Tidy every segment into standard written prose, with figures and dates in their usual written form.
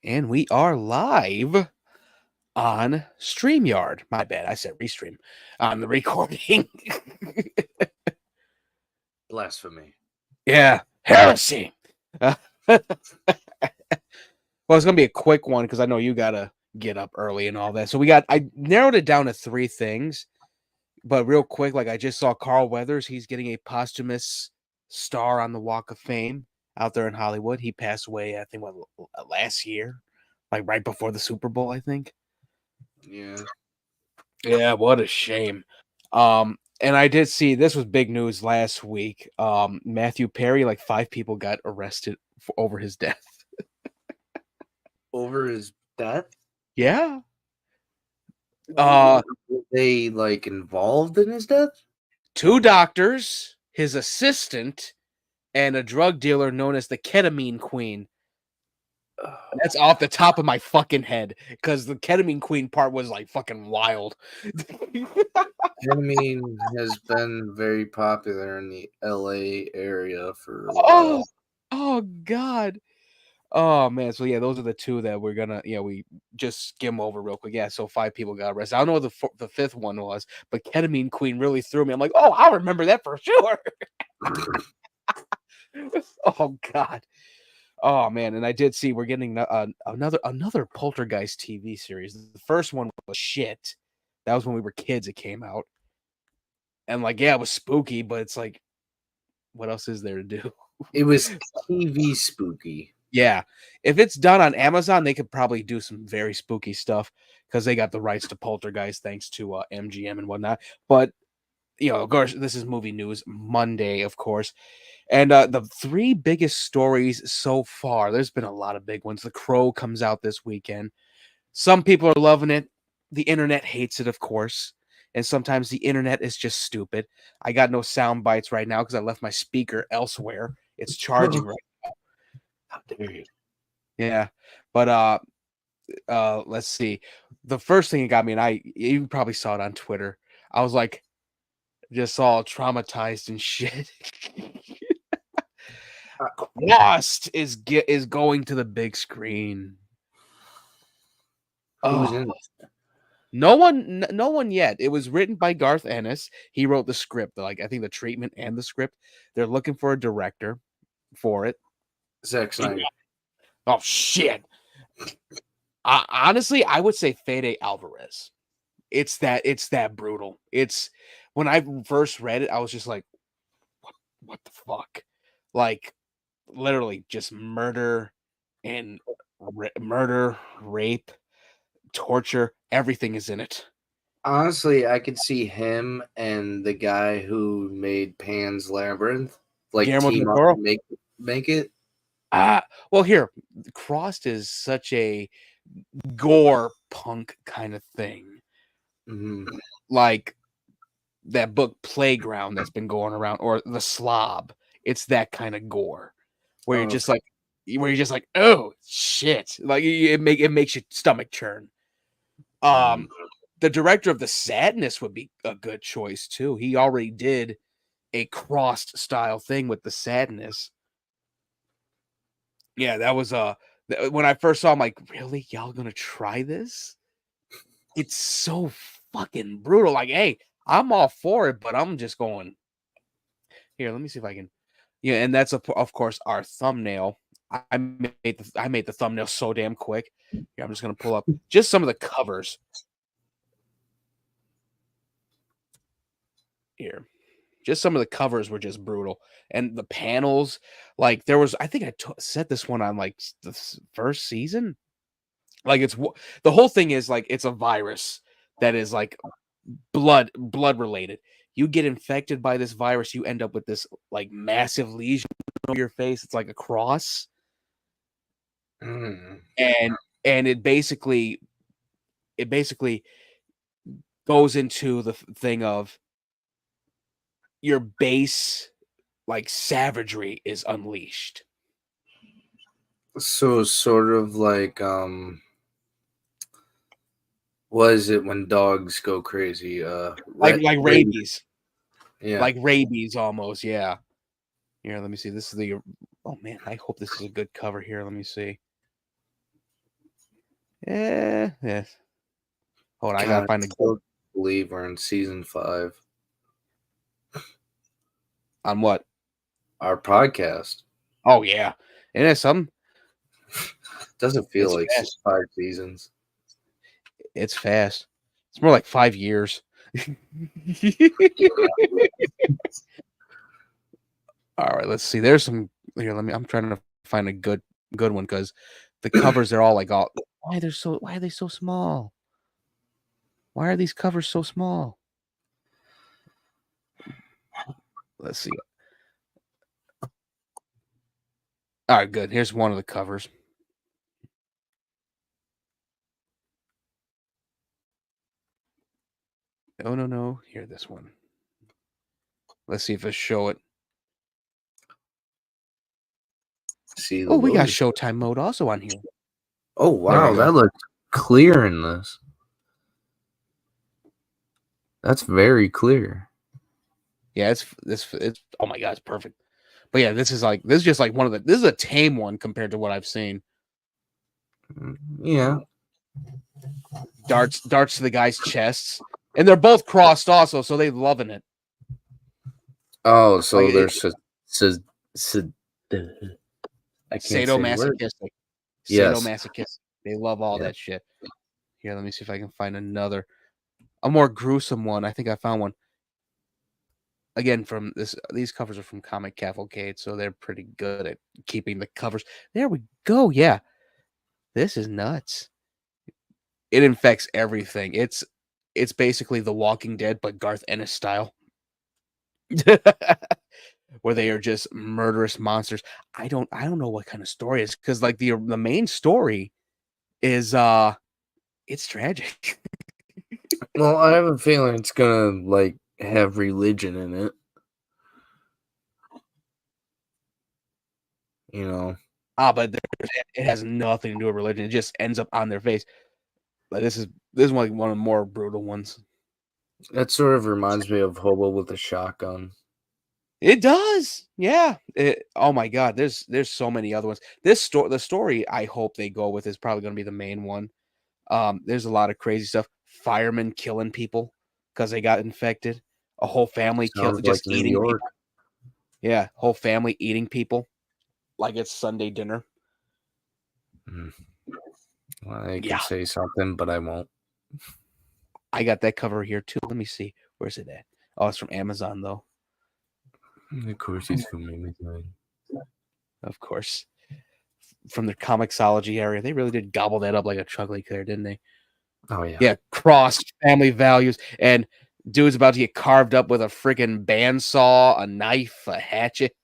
And we are live on StreamYard. My bad, I said restream on the recording. Blasphemy. Yeah, heresy. Well, it's gonna be a quick one because I know you gotta get up early and all that. So I narrowed it down to 3 things, but real quick, like I just saw Carl Weathers. He's getting a posthumous star on the Walk of Fame out there in Hollywood. He passed away, I think, last year, like right before the Super Bowl, I think. Yeah. Yeah, what a shame. And I did see this was big news last week. Matthew Perry, like 5 people got arrested over his death. Over his death? Yeah. Were they like involved in his death? 2 doctors, his assistant, and a drug dealer known as the Ketamine Queen. That's off the top of my fucking head because the Ketamine Queen part was like fucking wild. Ketamine has been very popular in the LA area for a while. Oh God. Oh man, so yeah, those are the 2 that we're gonna, we just skim over real quick. Yeah, so 5 people got arrested. I don't know what the 5th one was, but Ketamine Queen really threw me. I'm like, oh, I remember that for sure. Oh God. Oh man, and I did see we're getting another Poltergeist TV series. The first one was shit. That was when we were kids. It came out, and like, yeah, it was spooky, but it's like, what else is there to do? It was TV spooky. Yeah, if it's done on Amazon, they could probably do some very spooky stuff because they got the rights to Poltergeist thanks to MGM and whatnot. But of course, this is movie news Monday, of course. And the 3 biggest stories so far, there's been a lot of big ones. The Crow comes out this weekend. Some people are loving it. The internet hates it, of course. And sometimes the internet is just stupid. I got no sound bites right now because I left my speaker elsewhere. It's charging right now. How dare you? Yeah. But let's see. The first thing that got me, and you probably saw it on Twitter. I was like, just all traumatized and shit. Lost is going to the big screen. Who's in it? No one yet. It was written by Garth Ennis. He wrote the script, like I think the treatment and the script. They're looking for a director for it. Zack Snyder. Oh shit! Honestly, I would say Fede Alvarez. It's that brutal. It's when I first read it, I was just like, what the fuck? Like, literally just murder and murder, rape, torture, everything is in it. Honestly, I could see him and the guy who made Pan's Labyrinth like Guillermo del team up Toro. and make it. Well, here, Crossed is such a gore punk kind of thing. Mm-hmm. Like that book Playground that's been going around, or The Slob. It's that kind of gore where you're just like, oh shit, like it makes your stomach churn. The director of The Sadness would be a good choice too. He already did a Crossed style thing with The Sadness. Yeah, that was when I first saw him, like, really, y'all gonna try this? It's so fucking brutal. Like, hey, I'm all for it, but I'm just going here. Let me see if I can. Yeah, and that's of course our thumbnail. I made the thumbnail so damn quick. Here, I'm just gonna pull up just some of the covers. Here, just some of the covers were just brutal, and the panels. Like there was, I think I said this one on like the first season. Like the whole thing is like it's a virus that is like blood related. You get infected by this virus, you end up with this like massive lesion on your face. It's like a cross. And it basically goes into the thing of your base like savagery is unleashed. So sort of like what is it when dogs go crazy? Like rabies. Yeah. Like rabies almost, yeah. Here, let me see. This is oh man, I hope this is a good cover here. Let me see. Yes. Hold on, I God, gotta I find a good still believe we're in season 5. on what? Our podcast Oh yeah, and it's some. doesn't feel It's like fast. 5 seasons. It's fast. It's more like 5 years. All right, let's see. There's some here. I'm trying to find a good one because the covers are all like all. Why are they so small? Why are these covers so small? Let's see. All right, good. Here's one of the covers. Oh no. Here, this one. Let's see if I show it. See the Oh, we got loading. Showtime mode also on here. Oh There we wow, go. that looks clear in this. That's very clear. Yeah, it's oh my god, it's perfect. But yeah, this is just like one of the this is a tame one compared to what I've seen. Yeah. Darts to the guys' chests. And they're both crossed also, so they loving it. Oh, Like so there's I can't say the word. sadomasochistic. Yes. Sadomasochistic. They love all Yeah. that shit. Here, let me see if I can find a more gruesome one. I think I found one. Again, from these covers are from Comic Cavalcade, so they're pretty good at keeping the covers. There we go. Yeah. This is nuts. It infects everything. It's basically The Walking Dead, but Garth Ennis style. Where they are just murderous monsters. I don't know what kind of story it is because like the main story is it's tragic. Well, I have a feeling it's gonna like have religion in it. You know. But it has nothing to do with religion. It just ends up on their face. Like this is like one of the more brutal ones. That sort of reminds me of Hobo with a Shotgun. It does. Yeah. Oh my god, there's so many other ones. The story I hope they go with is probably going to be the main one. There's a lot of crazy stuff. Firemen killing people because they got infected. A whole family Sounds like just New eating York. people. Yeah, whole family eating people like it's Sunday dinner. Mm. Well, I Yeah, could say something, but I won't. I got that cover here too. Let me see. Where's it at? Oh, it's from Amazon though. Of course, he's from Amazon. Of course. From the comicsology area. They really did gobble that up like a chocolate there, didn't they? Oh yeah. Yeah, crossed family values and dude's about to get carved up with a freaking bandsaw, a knife, a hatchet.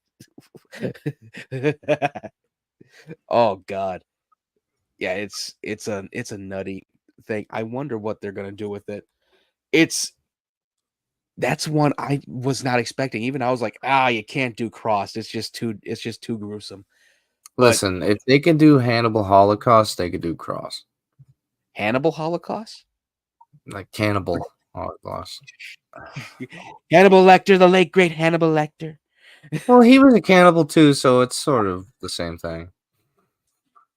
Oh god. Yeah, it's a nutty thing. I wonder what they're gonna do with it. It's that's one I was not expecting. Even I was like, you can't do crossed. It's just too gruesome. But Listen, if they can do Hannibal Holocaust, they could do Cross. Hannibal Holocaust? Like Cannibal Holocaust. Hannibal Lecter, the late great Hannibal Lecter. Well, he was a cannibal too, so it's sort of the same thing.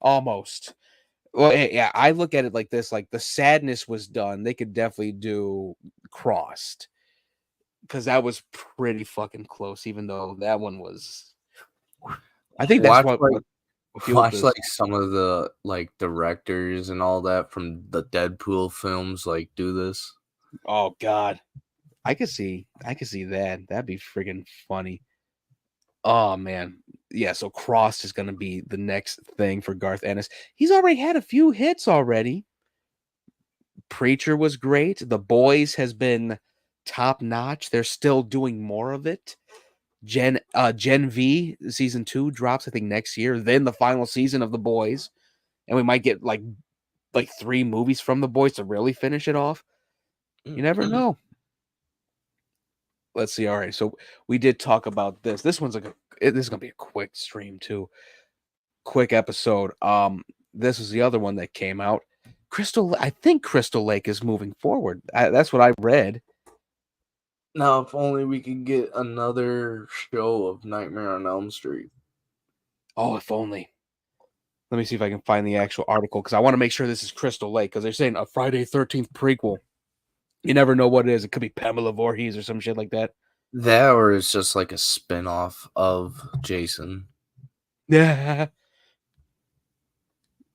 Almost. Well, yeah, I look at it like this, like the sadness was done. They could definitely do crossed. Because that was pretty fucking close, even though that one was I think that's Watch what like fueled watch this. like some of the like directors and all that from the Deadpool films like do this. Oh god. I could see that. That'd be friggin' funny. Oh man. Yeah, so Crossed is gonna be the next thing for Garth Ennis. He's already had a few hits already. Preacher was great. The Boys has been top notch. They're still doing more of it. Gen V season 2 drops, I think, next year. Then the final season of The Boys. And we might get like 3 movies from The Boys to really finish it off. You never know. Let's see. All right. So we did talk about this. This is gonna be a quick stream too. Quick episode. This is the other one that came out. I think Crystal Lake is moving forward. That's what I read. Now, if only we could get another show of Nightmare on Elm Street. Oh, if only. Let me see if I can find the actual article because I want to make sure this is Crystal Lake because they're saying a Friday 13th prequel. You never know what it is. It could be Pamela Voorhees or some shit like that. That or it's just like a spin-off of Jason. Yeah.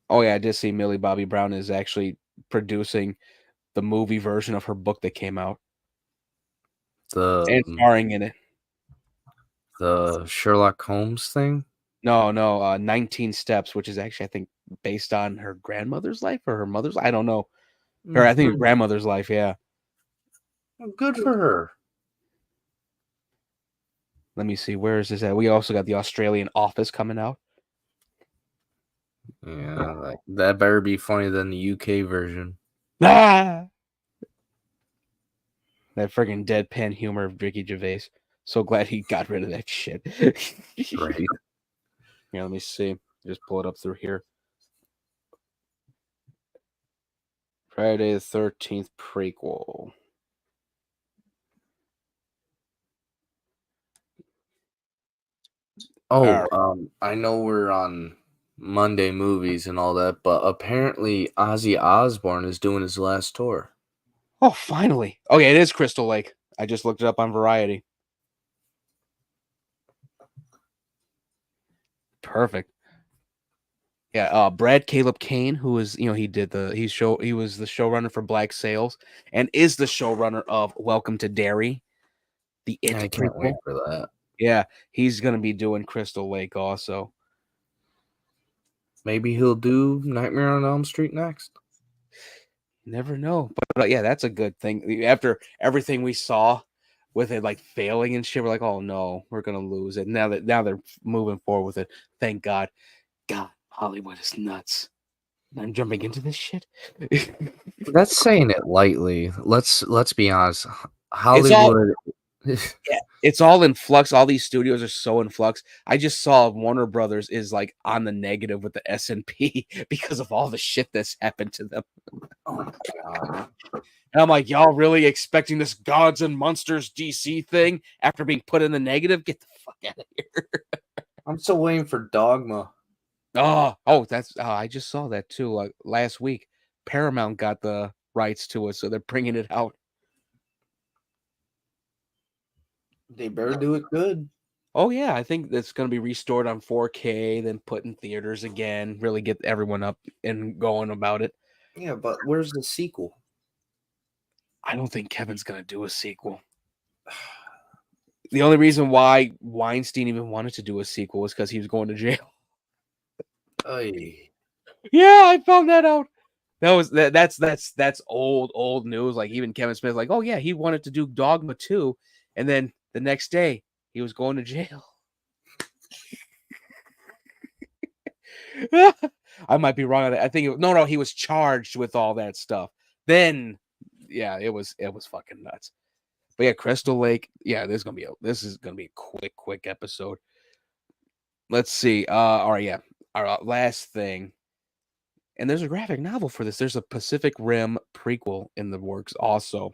Oh yeah, I did see Millie Bobby Brown is actually producing the movie version of her book that came out and The starring in it. the Sherlock Holmes thing. No, 19 Steps, which is actually I think based on her grandmother's life or her mother's. I don't know. I think her Mhm. grandmother's life. Yeah. Good for her. Let me see. Where is this at? We also got the Australian Office coming out. Yeah, that better be funnier than the UK version. Ah! That friggin' deadpan humor of Ricky Gervais. So glad he got rid of that shit. Right. Yeah, let me see. Just pull it up through here. Friday the 13th prequel. All Oh, right. I know we're on Monday movies and all that, but apparently Ozzy Osbourne is doing his last tour. Oh, finally. Okay, it is Crystal Lake. I just looked it up on Variety. Perfect. Yeah, Brad Caleb Kane, who was, he was the showrunner for Black Sails and is the showrunner of Welcome to Derry, the It I can't wait prequel. for that. Yeah, he's gonna be doing Crystal Lake also. Maybe he'll do Nightmare on Elm Street next. Never know, but yeah, that's a good thing. After everything we saw with it like failing and shit, we're like, oh no, we're gonna lose it. Now they're moving forward with it. Thank God. God, Hollywood is nuts. I'm jumping into this shit. That's saying it lightly. Let's be honest. It's all Hollywood. Yeah, it's all in flux. All these studios are so in flux. I just saw Warner Brothers is like on the negative with the S&P because of all the shit that's happened to them. Oh God. And I'm like, y'all really expecting this Gods and Monsters DC thing after being put in the negative? Get the fuck out of here. I'm still waiting for Dogma. That's I just saw that too. Like last week, Paramount got the rights to it, so they're bringing it out. They better do it good. Oh yeah, I think that's going to be restored on 4K, then put in theaters again. Really get everyone up and going about it. Yeah, but where's the sequel? I don't think Kevin's going to do a sequel. The only reason why Weinstein even wanted to do a sequel was because he was going to jail. Ay. Yeah, I found that out. That's old news. Like even Kevin Smith, like, oh yeah, he wanted to do Dogma 2, and then the next day he was going to jail. I might be wrong on that. I think no, he was charged with all that stuff. Then, yeah, it was fucking nuts. But yeah, Crystal Lake. Yeah, this is gonna be a quick episode. Let's see. All right, yeah. Our last thing, and there's a graphic novel for this. There's a Pacific Rim prequel in the works, also.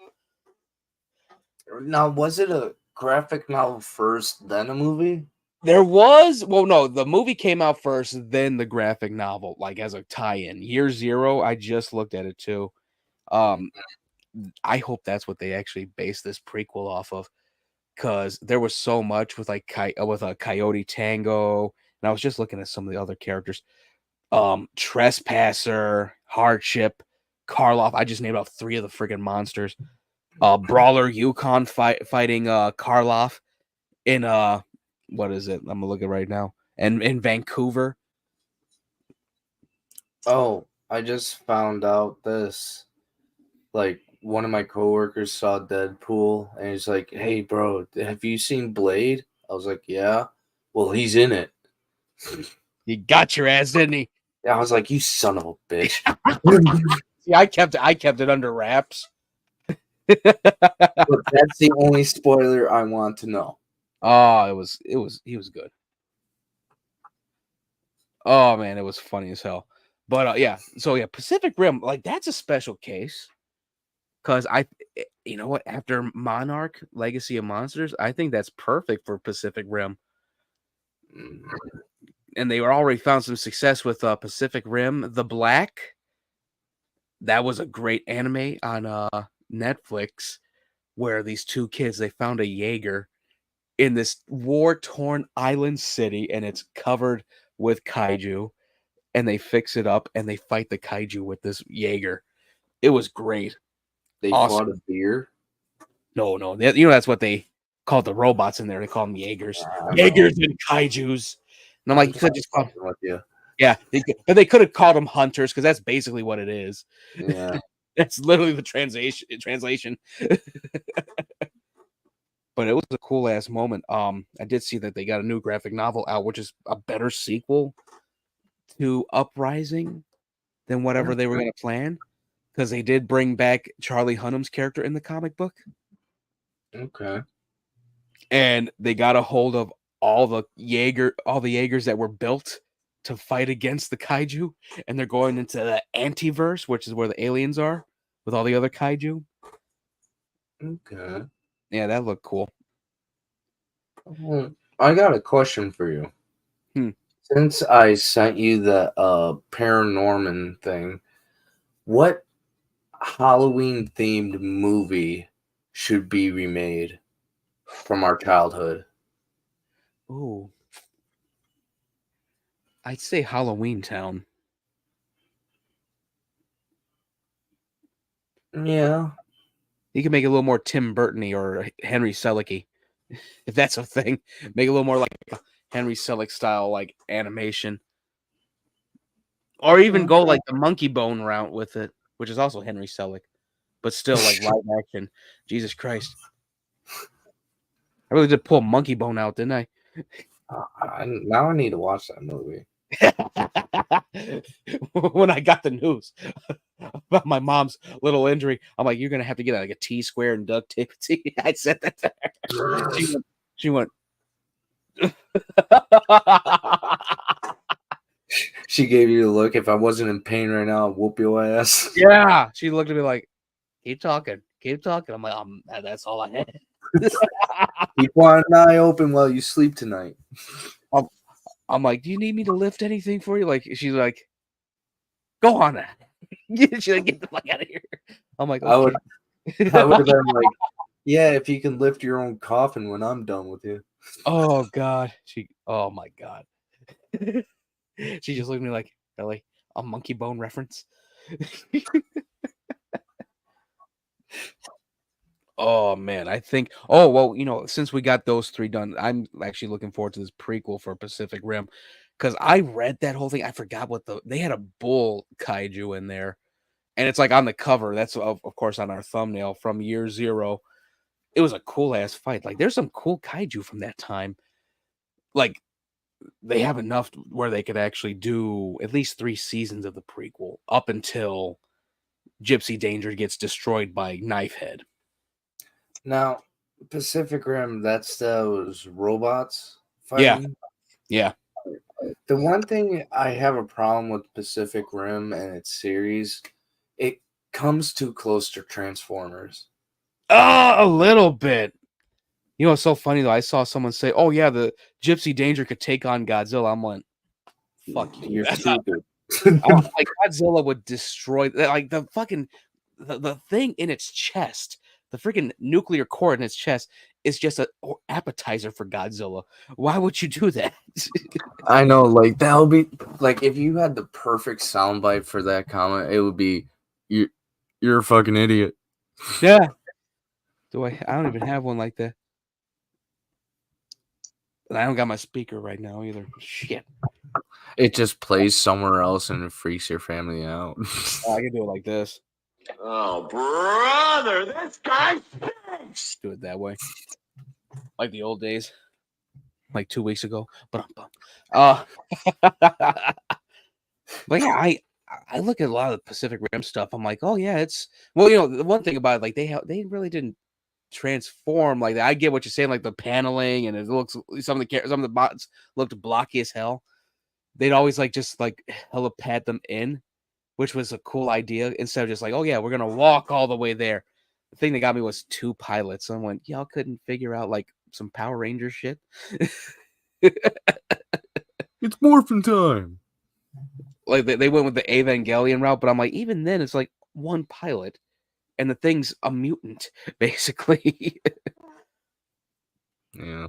Now, was it a graphic novel first, then a movie? No, the movie came out first, then the graphic novel, like as a tie-in. Year Zero, I just looked at it too. Um, I hope that's what they actually base this prequel off of, because there was so much with like with a Coyote Tango, and I was just looking at some of the other characters. Trespasser, Hardship, Karloff. I just named off three of the friggin' monsters. Brawler Yukon fighting Karloff in what is it? I'm gonna look at right now. And in Vancouver. Oh, I just found out this. Like, one of my coworkers saw Deadpool, and he's like, "Hey, bro, have you seen Blade?" I was like, "Yeah." Well, he's in it. He got your ass, didn't he? I was like, "You son of a bitch." See, I kept it under wraps. But that's the only spoiler I want to know. Oh, he was good. Oh man, it was funny as hell. But yeah, so yeah, Pacific Rim, like that's a special case because you know what? After Monarch, Legacy of Monsters, I think that's perfect for Pacific Rim. Mm. and they were already found some success with Pacific Rim, The Black. That was a great anime on Netflix where these two kids they found a Jaeger in this war-torn island city, and it's covered with kaiju, and they fix it up and they fight the kaiju with this Jaeger. It was great. They fought Awesome. a beer. No, that's what they call the robots in there. They call them Jaegers. Jaegers and kaijus. And I'm like, I'm you just could just call fucking with you. yeah, but they could have called them hunters because that's basically what it is. Yeah. That's literally the translation. But it was a cool ass moment. I did see that they got a new graphic novel out, which is a better sequel to Uprising than whatever they were going to plan, because they did bring back Charlie Hunnam's character in the comic book, Okay. and they got a hold of all the Jaegers that were built to fight against the kaiju, and they're going into the antiverse, which is where the aliens are with all the other kaiju. Okay. Yeah, that looked cool. I got a question for you. Since I sent you the Paranorman thing, what Halloween themed movie should be remade from our childhood? Ooh, I'd say Halloween Town. Yeah. You can make it a little more Tim Burton-y or Henry Selick-y, if that's a thing. Make it a little more like Henry Selick style, like animation, or even go like the Monkey Bone route with it, which is also Henry Selick, but still like live action. Jesus Christ, I really did pull Monkey Bone out, didn't I? Now I need to watch that movie. When I got the news about my mom's little injury, I'm like, "You're gonna have to get like a T square and duct tape." I said that to her. She went. She gave you the look. If I wasn't in pain right now, I'd whoop your ass. Yeah, she looked at me like, keep talking, keep talking. I'm like, that's all I had. Keep one eye open while you sleep tonight. I'm like, do you need me to lift anything for you? Like, she's like, go on. She's like, get the fuck out of here. I'm like, okay. I would have been like, yeah, if you can lift your own coffin when I'm done with you. Oh God. Oh my God. She just looked at me like, really? A Monkey Bone reference? Oh man, I think. Oh well, since we got those three done, I'm actually looking forward to this prequel for Pacific Rim, because I read that whole thing. I forgot they had a bull kaiju in there, and it's like on the cover. That's of course on our thumbnail from Year Zero. It was a cool ass fight. Like there's some cool kaiju from that time. Like they have enough where they could actually do at least 3 seasons of the prequel up until Gypsy Danger gets destroyed by Knifehead. Now, Pacific Rim, that's those robots fighting. Yeah. The one thing I have a problem with Pacific Rim and its series, it comes too close to Transformers. A little bit. You know, it's so funny though. I saw someone say, "Oh yeah, the Gypsy Danger could take on Godzilla." I'm like, "Fuck you!" You're stupid. Like Godzilla would destroy like the fucking the thing in its chest. The freaking nuclear core in its chest is just an appetizer for Godzilla. Why would you do that? I know, like that would be like if you had the perfect soundbite for that comment, it would be you're a fucking idiot. Yeah. I don't even have one like that. And I don't got my speaker right now either. Shit. It just plays somewhere else and it freaks your family out. Oh, I can do it like this. Oh, brother, this guy stinks. Do it that way. Like the old days. Like 2 weeks ago. But but yeah, I look at a lot of the Pacific Rim stuff. I'm like, oh yeah, it's the one thing about it, like they really didn't transform like that. I get what you're saying, like the paneling, and it looks some of the bots looked blocky as hell. They'd always just hella pad them in, which was a cool idea instead of just like, oh yeah, we're gonna walk all the way there. The thing that got me was 2 pilots. I went, y'all couldn't figure out like some Power Ranger shit. It's morphin' time. Like they went with the Evangelion route, but I'm like, even then, it's like one pilot, and the thing's a mutant, basically. Yeah.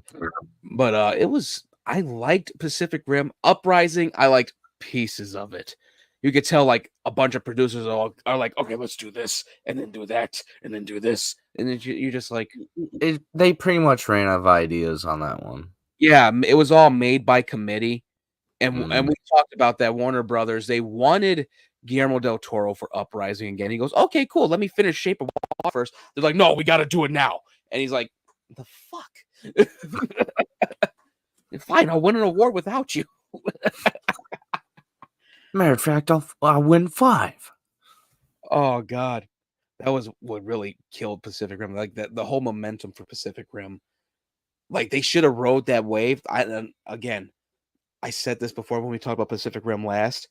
But it was. I liked Pacific Rim Uprising. I liked pieces of it. You could tell like a bunch of producers are like, okay, let's do this, and then do that, and then do this, and then you just like, They pretty much ran out of ideas on that one. yeah, it was all made by committee. And Mm. we talked about that. Warner Brothers, they wanted Guillermo del Toro for Uprising again. He goes, okay, cool. Let me finish Shape of Water first. They're like, no, we got to do it now. And he's like, the fuck? Fine, I'll win an award without you. Matter of fact, I'll win 5. Oh God, that was what really killed Pacific Rim. Like the whole momentum for Pacific Rim. Like they should have rode that wave. Again, I said this before when we talked about Pacific Rim last.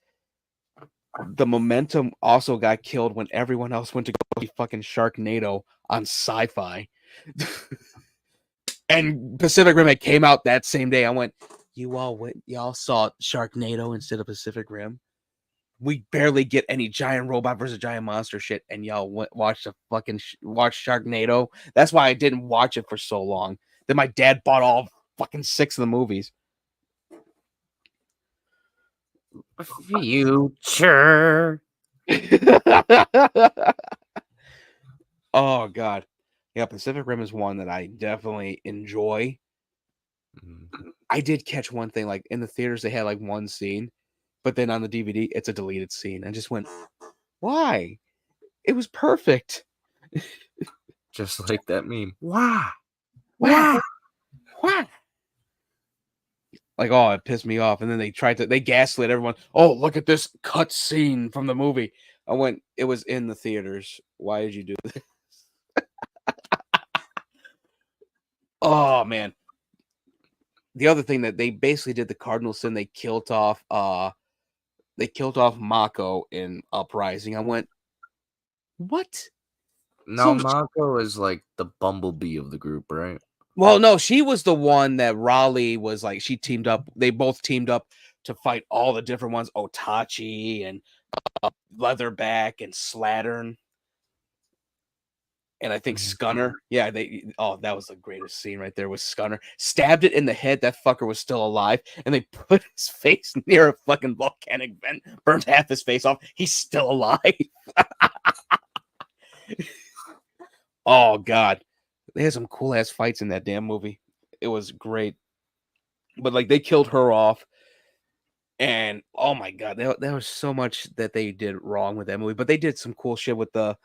The momentum also got killed when everyone else went to go see fucking Sharknado on Sci-Fi. And Pacific Rim, it came out that same day. I went, y'all saw Sharknado instead of Pacific Rim. We barely get any giant robot versus giant monster shit, and y'all watch Sharknado. That's why I didn't watch it for so long. Then my dad bought all fucking 6 of the movies. Future. Oh God, yeah. Pacific Rim is one that I definitely enjoy. I did catch one thing, like in the theaters, they had like one scene, but then on the DVD, it's a deleted scene. I just went, why? It was perfect. Just like that meme. Why? Why? Why? Like, oh, it pissed me off. And then they gaslit everyone. Oh, look at this cut scene from the movie. I went, it was in the theaters. Why did you do this? Oh man. The other thing that they basically did the cardinal sin, they killed off Mako in Uprising. I went, what? Now So Mako is like the bumblebee of the group, right? well, no, she was the one that Raleigh was like, she teamed up. They both teamed up to fight all the different ones, Otachi and Leatherback and Slattern. And I think Scunner. Yeah, that was the greatest scene right there with Scunner. Stabbed it in the head, that fucker was still alive, and they put his face near a fucking volcanic vent, burnt half his face off. He's still alive. Oh God. They had some cool ass fights in that damn movie. It was great. But like they killed her off. And oh my God, there was so much that they did wrong with that movie. But they did some cool shit with the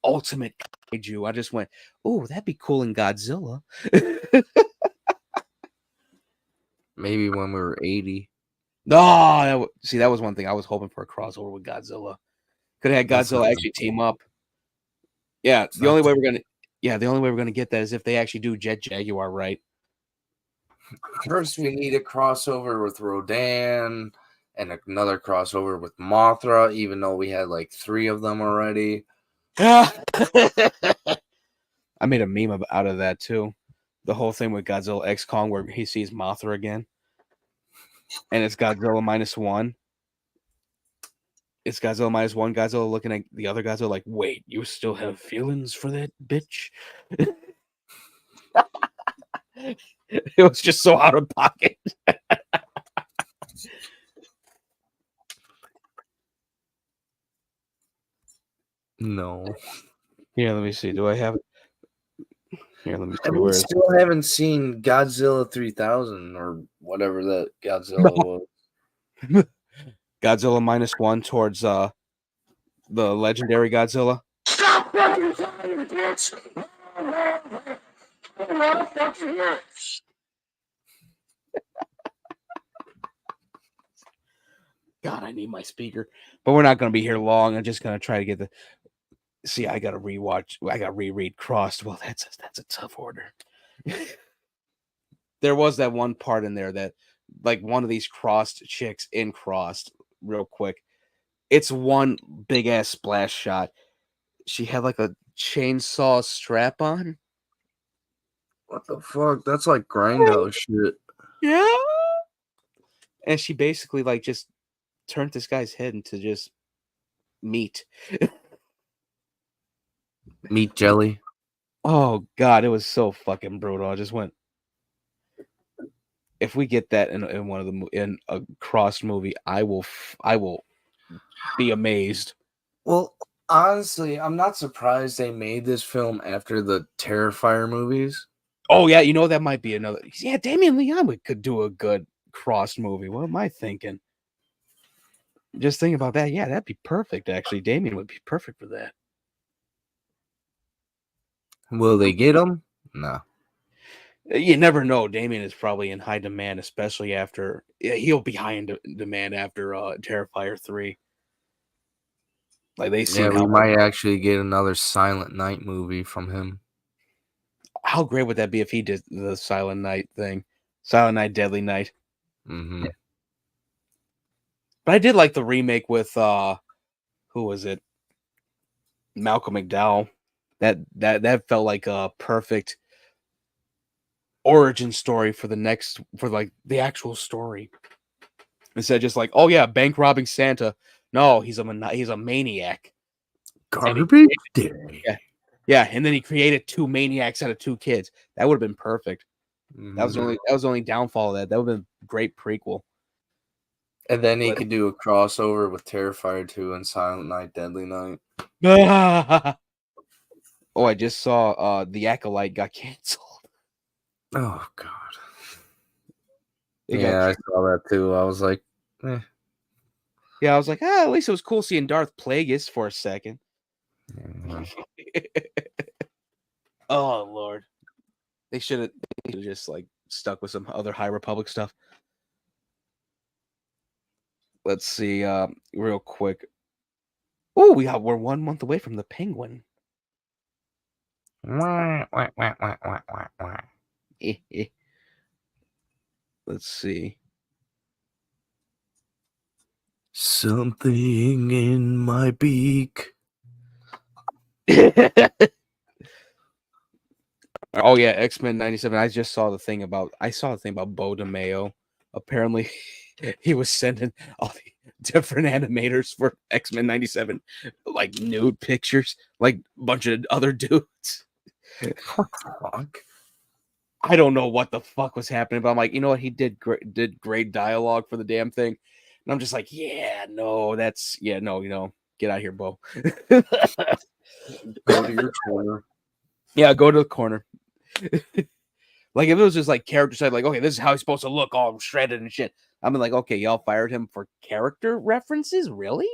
ultimate kaiju. I just went, oh, that'd be cool in Godzilla. Maybe when we were 80. No, see, that was one thing I was hoping for a crossover with Godzilla. Could have had That's Godzilla not actually team up. Yeah, It's the only not- way we're gonna get that is if they actually do Jet Jaguar right. First, we need a crossover with Rodan and another crossover with Mothra, even though we had like 3 of them already. I made a meme out of that too. The whole thing with Godzilla X Kong where he sees Mothra again. And it's Godzilla -1. It's Godzilla -1. Godzilla looking at the other Godzilla like, wait, you still have feelings for that bitch? It was just so out of pocket. No. Here, let me see. Do I have it? Here, let me see. And we Where is it? still haven't seen Godzilla 3000 or whatever that Godzilla was. Godzilla -1 towards the legendary Godzilla. Stop fucking telling me, bitch! God, I need my speaker. But we're not going to be here long. I'm just going to try to get the. See, I got to rewatch. I got to reread Crossed. Well, that's a tough order. There was that one part in there that, like, one of these crossed chicks in Crossed, real quick. It's one big ass splash shot. She had like a chainsaw strap on. What the fuck? That's like grindhouse shit. Yeah. and she basically like just turned this guy's head into just meat. Meat jelly. Oh god, it was so fucking brutal. I just went. If we get that in one of the in a crossed movie, I will be amazed. Well, honestly, I'm not surprised they made this film after the Terrifier movies. Oh yeah, you know that might be another. Yeah, Damien Leone could do a good crossed movie. What am I thinking? Just thinking about that. Yeah, that'd be perfect. Actually, Damien would be perfect for that. Will they get him? No. You never know. Damien is probably in high demand, especially after he'll be high in demand after Terrifier 3. Like they Yeah, seen we might actually get another Silent Night movie from him. how great would that be if he did the Silent Night thing, Silent Night, Deadly Night. Mm-hmm. But I did like the remake with who was it? Malcolm McDowell. That felt like a perfect origin story for the actual story. Instead of just like, oh yeah, bank robbing Santa. No, he's a maniac. Garbage Day. Yeah, and then he created 2 maniacs out of 2 kids. That would have been perfect. Mm-hmm. That was the only downfall of that. That would have been a great prequel. And then he could do a crossover with Terrifier 2 and Silent Night, Deadly Night. Oh, I just saw The Acolyte got canceled. Oh, God. It Yeah, I got saw that too. I was like, eh. Yeah, I was like, at least it was cool seeing Darth Plagueis for a second. Yeah. Oh Lord, they should have just like stuck with some other High Republic stuff. Let's see, real quick. Oh, we're 1 month away from the Penguin. Let's see. Something in my beak. Oh yeah, X-Men 97. I saw the thing about Bo DeMayo. Apparently, he was sending all the different animators for X-Men 97 like nude pictures, like a bunch of other dudes. What the fuck? I don't know what the fuck was happening, but I'm like, you know what? He did great dialogue for the damn thing, and I'm just like, yeah, no, get out of here, Bo. Go to your corner. Yeah, go to the corner. Like if it was just like character side, like okay, this is how he's supposed to look, all shredded and shit. I'm like, okay, y'all fired him for character references, really?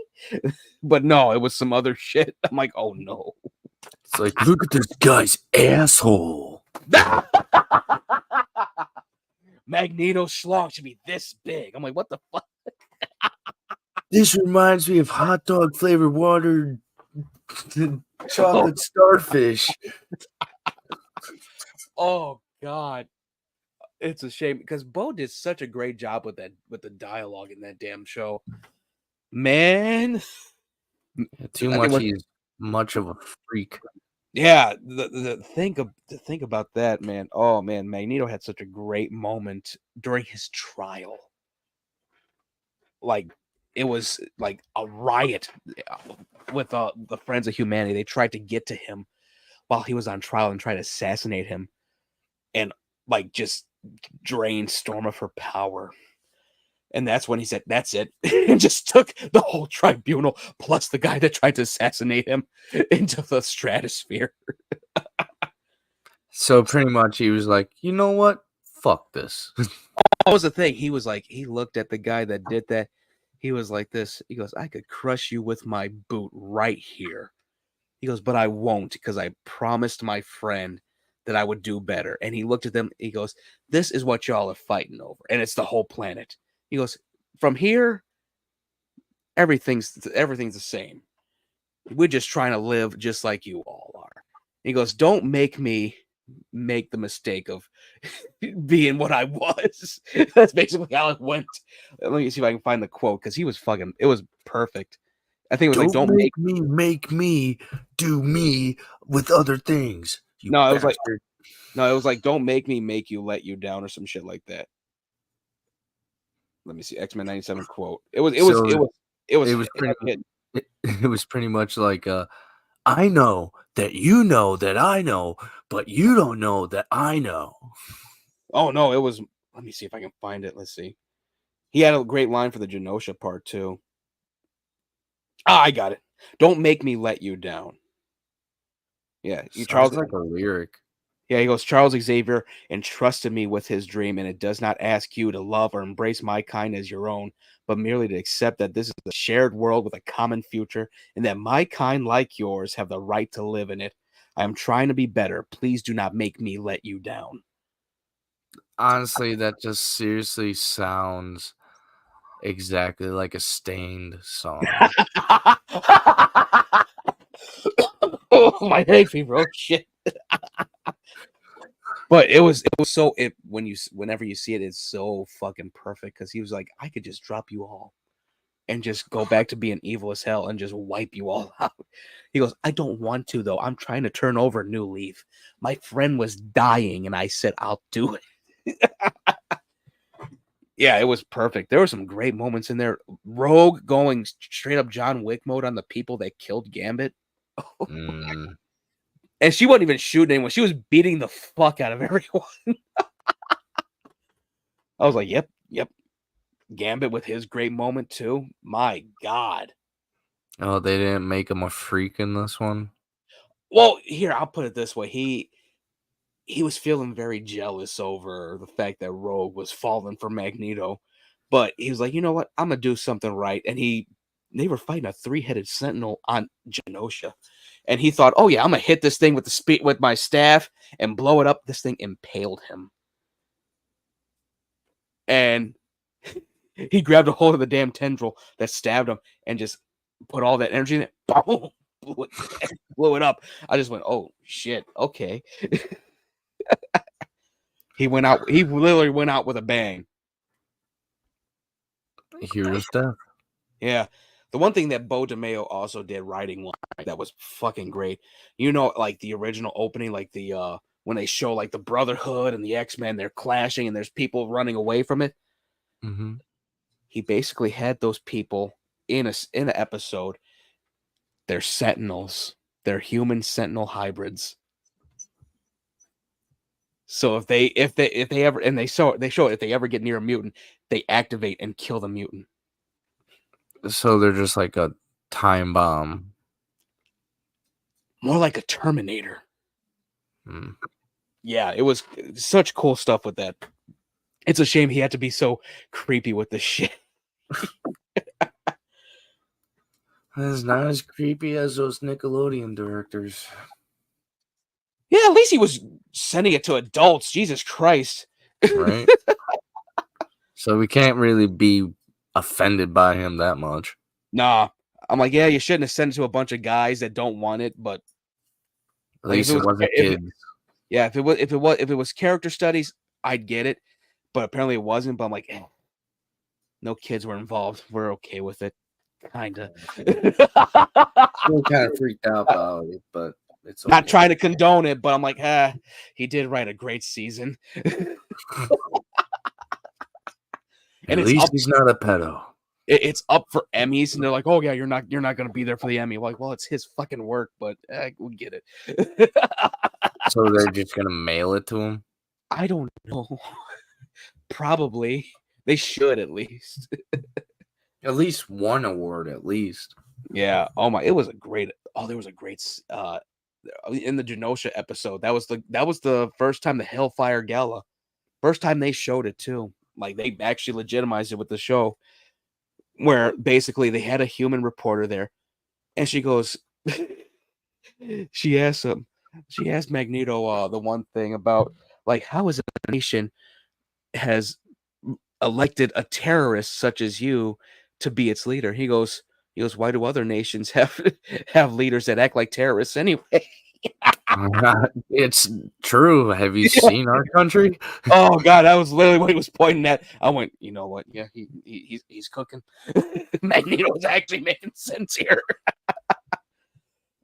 But no, it was some other shit. I'm like, oh no. It's like, look at this guy's asshole. Magneto schlong should be this big. I'm like, what the fuck? This reminds me of hot dog flavored water, chocolate starfish. Oh god. It's a shame because Bo did such a great job with the dialogue in that damn show. Man. Too much. He's much of a freak. Yeah, to think about that, man. Oh man, Magneto had such a great moment during his trial. Like it was like a riot with the Friends of Humanity. They tried to get to him while he was on trial and try to assassinate him, and like just drain Storm of her power. And that's when he said, "That's it," and just took the whole tribunal plus the guy that tried to assassinate him into the stratosphere. So pretty much he was like, you know what? Fuck this. That was the thing. He was like, he looked at the guy that did that. He was like this. He goes, I could crush you with my boot right here. He goes, but I won't because I promised my friend that I would do better. And he looked at them. He goes, this is what y'all are fighting over. And it's the whole planet. He goes, from here, everything's the same. We're just trying to live just like you all are. He goes, don't make me make the mistake of being what I was. That's basically how it went. Let me see if I can find the quote because he was fucking. It was perfect. I think it was don't make me do me with other things. No, it was like don't make me make you let you down or some shit like that. let me see. X-Men 97 quote. It was it was pretty it was pretty much like I know that you know that I know, but you don't know that I know. Oh no, it was. Let me see if I can find it. Let's see. He had a great line for the Genosha part too. Ah, I got it. Don't make me let you down. Yeah, you Charles. Sounds like a lyric. Yeah, he goes. Charles Xavier entrusted me with his dream, and it does not ask you to love or embrace my kind as your own, but merely to accept that this is a shared world with a common future, and that my kind, like yours, have the right to live in it. I am trying to be better. Please do not make me let you down. Honestly, that just seriously sounds exactly like a Stained song. Oh, my hay fever. Oh shit. But it was so whenever you see it, it's so fucking perfect because he was like, I could just drop you all and just go back to being evil as hell and just wipe you all out. He goes, I don't want to though. I'm trying to turn over a new leaf. My friend was dying and I said I'll do it. Yeah, it was perfect. There were some great moments in there. Rogue going straight up John Wick mode on the people that killed Gambit. Mm. And she wasn't even shooting anyone. She was beating the fuck out of everyone. I was like, yep. Gambit with his great moment too. My God. Oh, they didn't make him a freak in this one? Well, here, I'll put it this way. He was feeling very jealous over the fact that Rogue was falling for Magneto. But he was like, you know what? I'm gonna do something right. And they were fighting a 3-headed sentinel on Genosha. And he thought, oh yeah, I'm gonna hit this thing with with my staff and blow it up. This thing impaled him. And he grabbed a hold of the damn tendril that stabbed him and just put all that energy in it. Boom, blew it up. I just went, oh shit, okay. He went out. He literally went out with a bang. Hero's death. Yeah. The one thing that Bo DeMeo also did writing that was fucking great. You know, like the original opening, like the when they show like the Brotherhood and the X-Men, they're clashing and there's people running away from it. Mm-hmm. He basically had those people in an episode. They're sentinels. They're human sentinel hybrids. So if they ever and they show if they ever get near a mutant, they activate and kill the mutant. So they're just like a time bomb. More like a Terminator. Mm. Yeah, it was such cool stuff with that. It's a shame he had to be so creepy with this shit. It's not as creepy as those Nickelodeon directors. Yeah, at least he was sending it to adults. Jesus Christ. Right? So we can't really be offended by him that much. Nah. I'm like, yeah, you shouldn't have sent it to a bunch of guys that don't want it, but At like, least it wasn't kids. yeah, if it was character studies, I'd get it. But apparently it wasn't. But I'm like, no kids were involved. We're okay with it. Kinda. Still kind of freaked out about it, but it's Not okay. trying to condone it, but I'm like, he did write a great season. At least he's not a pedo. It's up for Emmys, and they're like, "Oh yeah, you're not going to be there for the Emmy." I'm like, well, it's his fucking work, but we get it. So they're just gonna mail it to him? I don't know. Probably they should at least. At least one award, at least. Yeah. Oh my, it was a great. Oh, there was a great in the Genosha episode. That was the first time the Hellfire Gala. First time they showed it too. Like they actually legitimized it with the show, where basically they had a human reporter there, and she goes, she asked Magneto the one thing about like how is a nation has elected a terrorist such as you to be its leader. He goes, why do other nations have have leaders that act like terrorists anyway? It's true. Have you seen our country? Oh god, that was literally what he was pointing at. I went, you know what? Yeah, he's cooking. Magneto's actually making sense here.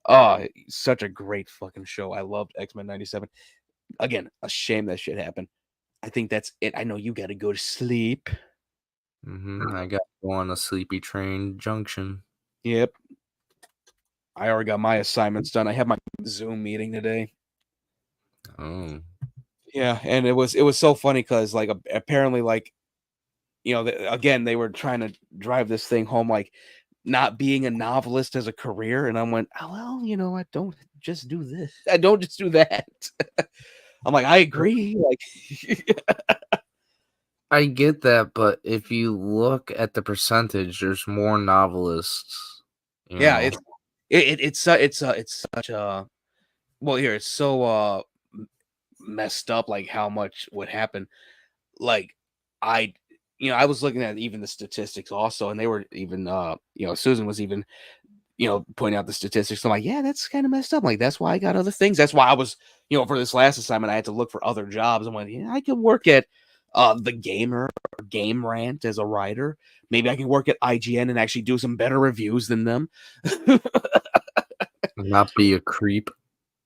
Oh, such a great fucking show. I loved X-Men 97. Again, a shame that shit happened. I think that's it. I know you got to go to sleep. I got to go on a sleepy train junction. Yep. I already got my assignments done. I have my Zoom meeting today. Oh. Yeah, and it was so funny because like apparently like again they were trying to drive this thing home like not being a novelist as a career, and I went, oh, well, I don't just do this. I don't just do that. I'm like, I agree. Like, I get that, but if you look at the percentage, there's more novelists. yeah, it's such a well here it's so messed up like how much would happen. Like I I was looking at even the statistics also, and they were even Susan was even pointing out the statistics. I'm like, yeah, that's kind of messed up. Like, that's why I got other things. That's why I was, for this last assignment, I had to look for other jobs. I'm like, yeah, I could work at the Gamer or Game Rant as a writer. Maybe I can work at IGN and actually do some better reviews than them. Not be a creep.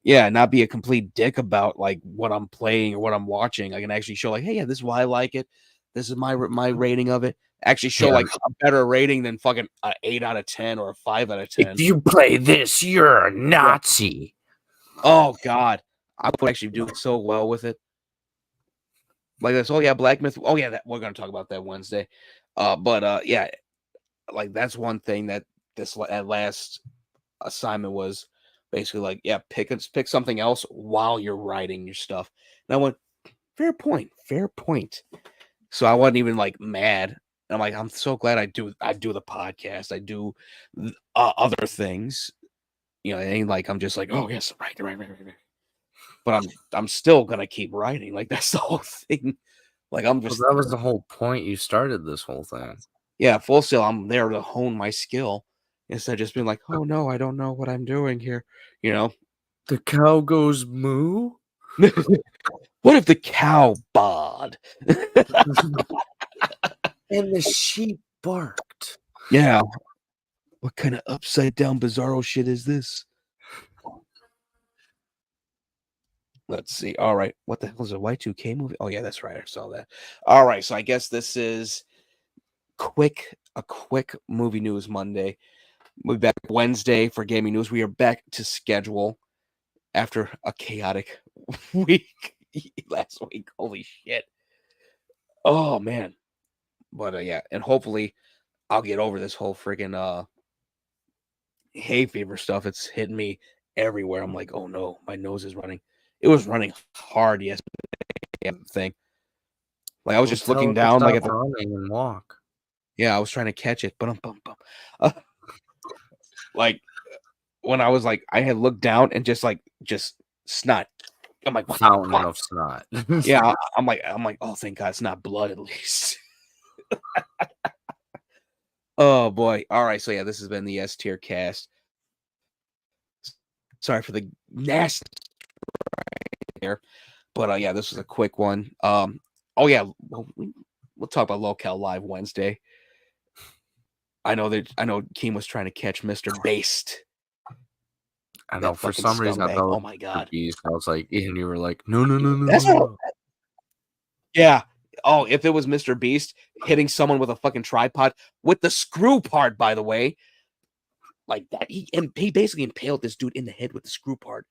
Yeah, not be a complete dick about like what I'm playing or what I'm watching. I can actually show like, hey, yeah, this is why I like it. This is my rating of it. Actually show Yeah. like a better rating than fucking 8 out of 10 or a 5 out of 10. If you play this, you're a Nazi. Oh God, I would actually do so well with it. Like this. Oh yeah, Black Myth. Oh yeah, we're gonna talk about that Wednesday. But yeah, like that's one thing that that last assignment was basically like, yeah, pick something else while you're writing your stuff. And I went, fair point, fair point. So I wasn't even like mad. And I'm like, I'm so glad I do the podcast. I do other things. It ain't like I'm just like, oh yes, right. But I'm still gonna keep writing. Like that's the whole thing. Like I'm just that was the whole point. You started this whole thing. Yeah, full sail. I'm there to hone my skill instead of just being like, oh no, I don't know what I'm doing here. The cow goes moo. What if the cow bawed? And the sheep barked. Yeah. What kind of upside down bizarro shit is this? Let's see. All right. What the hell is a Y2K movie? Oh, yeah, that's right. I saw that. All right. So I guess this is a quick movie news Monday. We'll be back Wednesday for gaming news. We are back to schedule after a chaotic week last week. Holy shit. Oh, man. But yeah. And hopefully I'll get over this whole freaking hay fever stuff. It's hitting me everywhere. I'm like, oh no, my nose is running. It was running hard yesterday. Thing. Like I was just looking down, like at the running and walk. Yeah, I was trying to catch it, but like when I was like, I had looked down and just snot. I'm like, fountain of snot. Yeah, I'm like, oh, thank God, it's not blood at least. Oh boy. All right, so yeah, this has been the S-TierCast. Sorry for the nasty there, but yeah, this was a quick one. Oh yeah, we'll talk about Locale Live Wednesday. I know Keem was trying to catch Mr. Based. I know for some reason I thought, oh my God, Beast. I was like, and you were like, no. That's no. Yeah. Oh, if it was Mr. Beast hitting someone with a fucking tripod with the screw part, by the way, like that, he basically impaled this dude in the head with the screw part,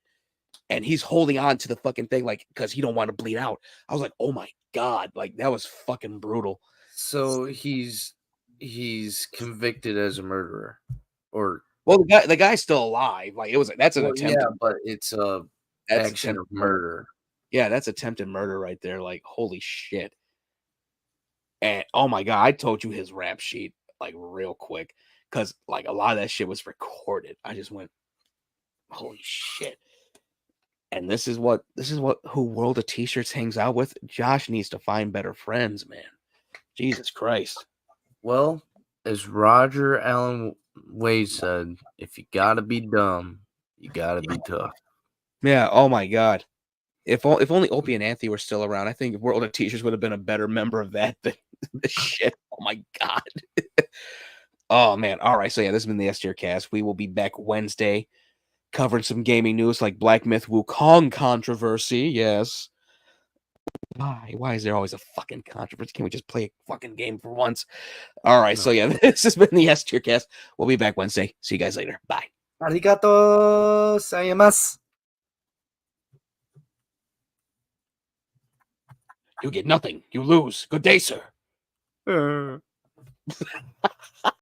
and he's holding on to the fucking thing like because he don't want to bleed out. I was like, oh my God, like that was fucking brutal. So he's convicted as a murderer, or well, the guy's still alive. Like that's an attempt. Yeah, but it's a action of murder. Yeah, that's attempted murder right there. Like holy shit. And oh my God, I told you his rap sheet like real quick because like a lot of that shit was recorded. I just went, holy shit. And this is who World of T-Shirts hangs out with. Josh needs to find better friends, man. Jesus Christ. Well, as Roger Allen Wade said, if you gotta be dumb, you gotta be tough. Yeah. Oh my God. If only Opie and Anthony were still around, I think World of T-Shirts would have been a better member of that than the shit. Oh my God. Oh man. All right. So yeah, this has been the S-TierCast. We will be back Wednesday covering some gaming news like Black Myth Wukong controversy. Yes. Why is there always a fucking controversy? Can we just play a fucking game for once? All right, so yeah, this has been the S-TierCast. We'll be back Wednesday. See you guys later. Bye. ありがとうございます。 You get nothing. You lose. Good day, sir.